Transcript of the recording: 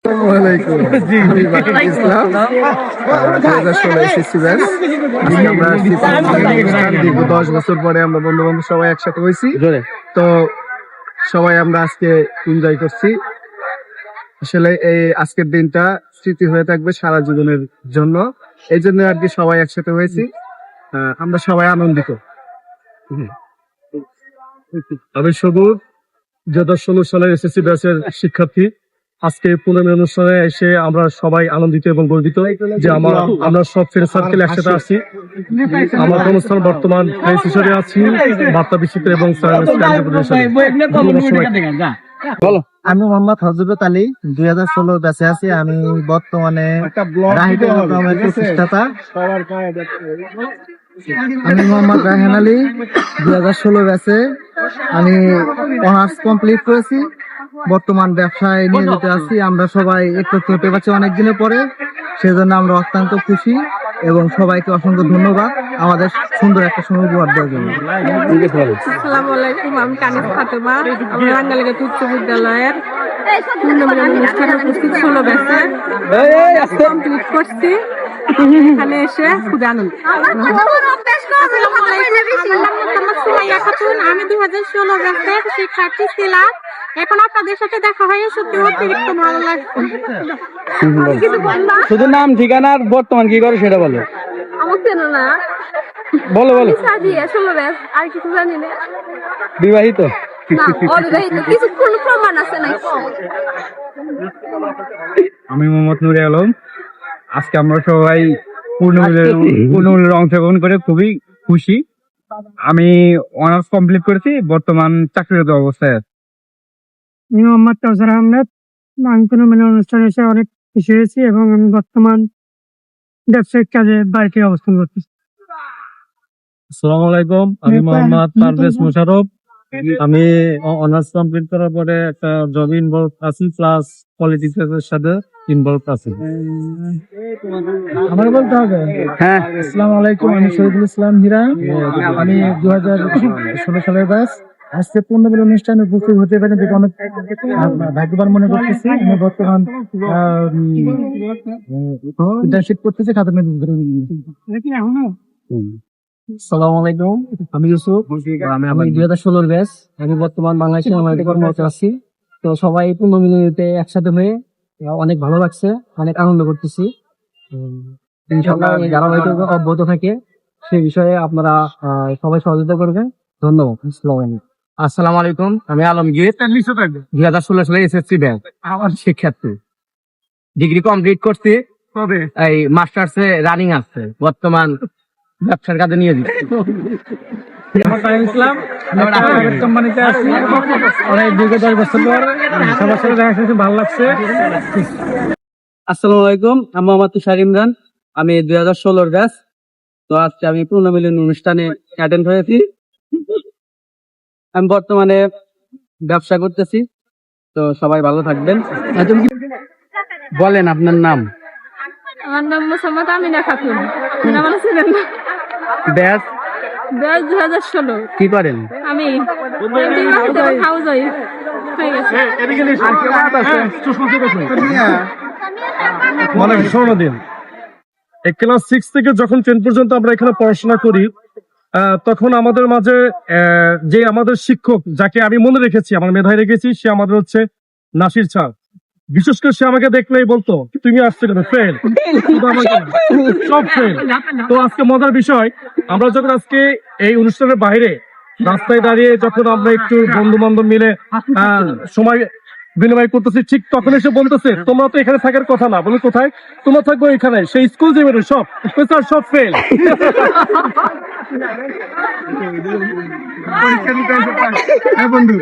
10 বছর পরে আমরা বন্ধু বান্ধব সবাই একসাথে হয়েছি, তো সবাই আমরা আজকে এনজয় করছি। আসলে এই আজকের দিনটা স্মৃতি হয়ে থাকবে সারা জীবনের জন্য, এই জন্য আর কি সবাই একসাথে হয়েছি। আমরা সবাই আনন্দিত। আমি সবুজ 2016 সালের এসএসসি ব্যাচের শিক্ষার্থী। আজকে পুনর্মিলন অনুষ্ঠানে এসে আমরা সবাই আনন্দিত এবং গর্বিত যে আমরা সব ফ্রেন্ড সার্কেল একসাথে আছি। আমার কর্মস্থান বর্তমান প্রেস হিসেবে আছি, বার্তা বিচিত্র এবং আমি মোহাম্মদ হযরত আলী 2016 ব্যাচে আছি। আমি বর্তমানে প্রতিষ্ঠাতা। আমি মোহাম্মদ রায়হান আলী 2016 ব্যাচে। আমি অনার্স কমপ্লিট করেছি, বর্তমান ব্যবসায় নিয়োজিত আছি। আমরা সবাই একত্রিত হতে পারছি অনেকদিনের পরে, সেজন্য আমরা অত্যন্ত খুশি এবং সবাইকে অসংখ্য ধন্যবাদ আমাদের সুন্দর একটা সময় উপহার দেওয়ার জন্য। আসসালামু আলাইকুম, আমি কানিজ ফাতেমা। আমি রাঙ্গালেগা উচ্চ বিদ্যালয়ের পুনর্মিলন অনুষ্ঠানে উপস্থিত 16 ব্যাচে কমপ্লিট করছি। এখানে এসে খুবই আনন্দ। আমি 2016 ব্যাচের শিক্ষার্থী ছিলাম। এখন আপনাদের সাথে দেখা হয়ে সত্যি অতিরিক্ত ভালো লাগছে। শুধু নাম ঠিকানা আর বর্তমান কি করে সেটা বলো। আমার চেনো না? বলো। সাজিয়ে 16 ব্যাচ, আর কিছু জানি না। বিবাহিত? না, অবিবাহিত। কিছু কোনো প্রমাণ আছে নাকি? আমি মোহাম্মদ নুরে আলম। আজকে আমরা সবাই পুনর্মিলনে অংশগ্রহণ করে খুবই খুশি। আমি অনার্স কমপ্লিট করেছি, বর্তমান চাকরিরত অবস্থায় আছি। আমি মোহাম্মদ কাউসার আহমেদ। আমি পুনর্মিলন অনুষ্ঠানে এসে অনেক খুশি হয়েছি এবং আমি বর্তমান ব্যবসায়িক কাজে বাড়িতে অবস্থান করতেছি। আসসালামু আলাইকুম, আমি মোহাম্মদ পারভেজ মোশাররফ। আমি অনার্স কমপ্লিট করার পরে একটা জব ইনভলভ আছি, প্লাস পলিটিক্সের সাথে ইনভলভ আছি। আমার বলতে হবে? হ্যাঁ। আসসালামু আলাইকুম, আমি শহীদুল ইসলাম হীরা। আমি 2016 সালের ব্যাচ। আজকে পুনর্মিলন অনুষ্ঠানে উপস্থিত হতে পারেন দেখে অনেক ভাগ্যবান মনে করতেছি। আমি বর্তমান ইন্টার্নশিপ করতেছি খাতা। আসসালামু আলাইকুম, আমি ইউসুফ। আমি 2016 ব্যাচ। আমি বর্তমান বাংলাদেশে কর্মরত আছি। তো সবাই পুনর্মিলনীতে একসাথে হয়ে অনেক ভালো লাগছে, অনেক আনন্দ করতেছি। ইনশাআল্লাহ এই ধারাবাহিকতা অব্যাহত থাকে, সেই বিষয়ে আপনারা সবাই সহযোগিতা করবেন। ধন্যবাদ। আসসালামু আলাইকুম, আমি আলমগীর। 2016 সালে এসএসসি ব্যাচ আমার শিক্ষার্থী। ডিগ্রি কমপ্লিট করছি, এই মাস্টার্সে রানিং আছে, বর্তমান ব্যবসার কাজে নিয়ে দিচ্ছি। কোম্পানিতে আছি অনেক দীর্ঘ 10 বছর পর সবার সাথে দেখা শেষে ভালো লাগছে। আসসালামু আলাইকুম, আমি মোহাম্মদ তুষার ইমরান। আমি 2016 ব্যাচ। তো আজকে আমি পুনর্মিলন অনুষ্ঠানে অ্যাটেন্ড হয়েছি। আমি বর্তমানে ব্যবসা করতেছি। তো সবাই ভালো থাকবেন। বলেন আপনার নাম। আমার নাম মোসাম্মদ আমিনা খাতুন। আমার ছিলেন না। ব্যাচ 2016। কি করেন? আমি হাউস ওয়াইফ হয়ে গেছে। মানে দিন ক্লাস 6 থেকে যখন 10 পর্যন্ত আমরা এখানে পড়াশোনা করি, তখন আমাদের মাঝে যে আমাদের শিক্ষক, যাকে আমি মনে রেখেছি, আমার মেধায় রেখেছি, সে আমাদের হচ্ছে নাসির স্যার। বিশেষ করে সে আমাকে দেখলেই বলতো, তুমি আসছো কেন, ফেল, সব ফেল। তো আজকে মজার বিষয়, আমরা যখন আজকে এই অনুষ্ঠানের বাইরে রাস্তায় দাঁড়িয়ে যখন আমরা একটু বন্ধু বান্ধব মিলে সময় বিনিময় করতেছি, ঠিক তখন এসে বলতেছে, তোমরা তো এখানে থাকার কথা না। বলে কোথায়? তোমরা থাকবো এখানে, সেই স্কুল যে বেরো সব স্যার সব ফেল। বন্ধু